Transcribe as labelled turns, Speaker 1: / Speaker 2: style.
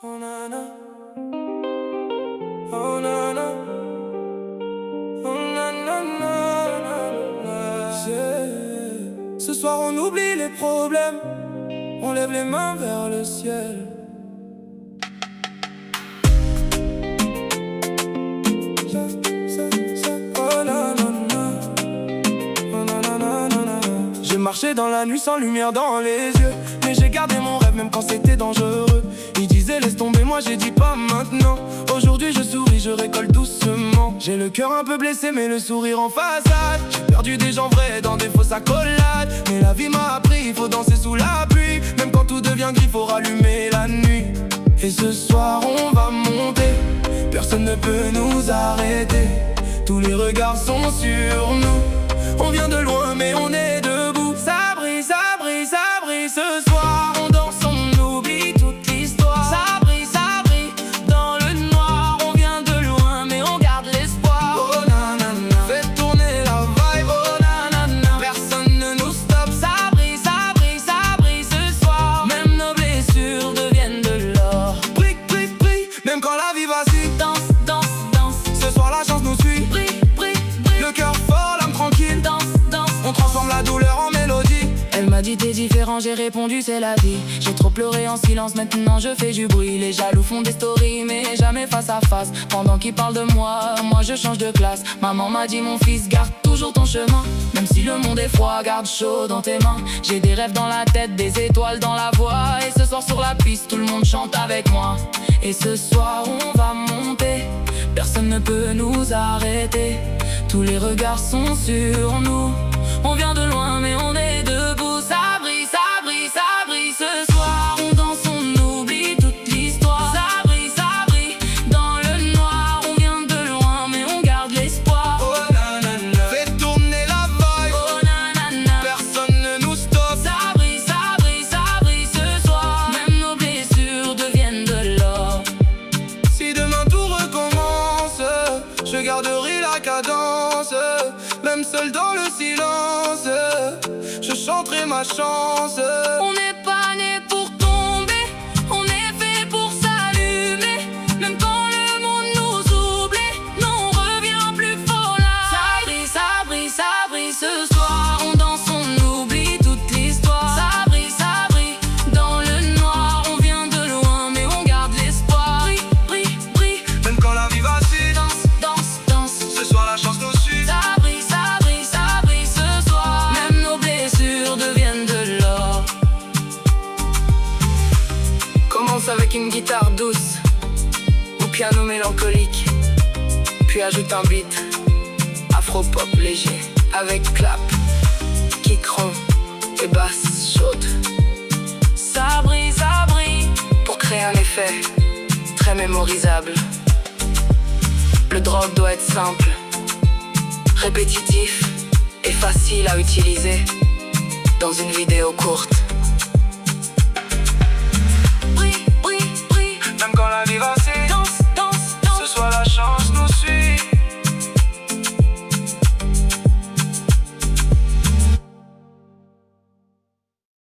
Speaker 1: Oh nana, oh nana, oh nanana. Ce soir on oublie les problèmes, on lève les mains vers le ciel. Oh nanana, oh nanana. J'ai marché dans la nuit sans lumière dans les yeux, mais j'ai gardé mon rêve même quand c'était dangereux. Ils disaient laisse tomber, moi j'ai dit pas maintenant. Aujourd'hui je souris, je récolte doucement. J'ai le cœur un peu blessé mais le sourire en façade. J'ai perdu des gens vrais dans des fausses accolades, mais la vie m'a appris, il faut danser sous la pluie. Même quand tout devient gris, faut rallumer la nuit. Et ce soir on va monter, personne ne peut nous arrêter. Tous les regards sont sur nous, on vient de loin mais on est debout. Ça brille, ça brille, ça brille. Ce soir on danse, on oublie toute l'histoire. Ça brille, dans le noir. On vient de loin mais on garde l'espoir. Oh nanana, fais tourner la vibe. Oh nanana, personne ne nous stoppe. Ça brille, ça brille, ça brille ce soir. Même nos blessures deviennent de l'or. Brille, brille, brille, même quand la vie vacille. Danse, danse, danse. Ce soir la chance nous suit. Brille, brille, brille. Le cœur fort, l'âme tranquille. Danse, danse. On transforme la douleur en mélodie. Elle m'a dit t'es différent, j'ai répondu c'est la vie. J'ai trop pleuré en silence, maintenant je fais du bruit. Les jaloux font des stories mais jamais face à face. Pendant qu'ils parlent de moi, moi je change de classe. Maman m'a dit mon fils garde toujours ton chemin. Même si le monde est froid, garde chaud dans tes mains. J'ai des rêves dans la tête, des étoiles dans la voix. Et ce soir sur la piste, tout le monde chante avec moi. Et ce soir on va monter, personne ne peut nous arrêter. Tous les regards sont sur nous, on vient de loin mais on est debout. Ça brille, ça brille, ça brille. Ce soir on danse, on oublie toute l'histoire. Ça brille, dans le noir. On vient de loin mais on garde l'espoir. Oh nanana, fais tourner la vibe. Oh nanana, personne ne nous stoppe. Ça brille, ça brille, ça brille ce soir. Même nos blessures deviennent de l'or. Si demain tout recommence, je garderai la cadence. Même seul dans le silence, je chanterai ma chance. On n'est pas né pour tomber, on est fait pour s'allumer. Même quand le monde nous oublie, non on revient plus fort là. Ça brille, ça brille, ça brille ce soir. On danse, on oublie toute l'histoire. Ça brille, dans le noir. On vient de loin mais on garde l'espoir. Brille, brille, brille, même quand la vie vacille. Danse, danse, danse. Ce soir la chance nous suit. Ça brille, ça brille, ça brille ce soir. Même nos blessures deviennent de l'or. Commence avec une guitare douce ou piano mélancolique, puis ajoute un beat afro-pop léger avec clap, kick rond et basse chaude. Ça brille pour créer un effet très mémorisable. Le drop doit être simple, répétitif et facile à utiliser dans une vidéo courte.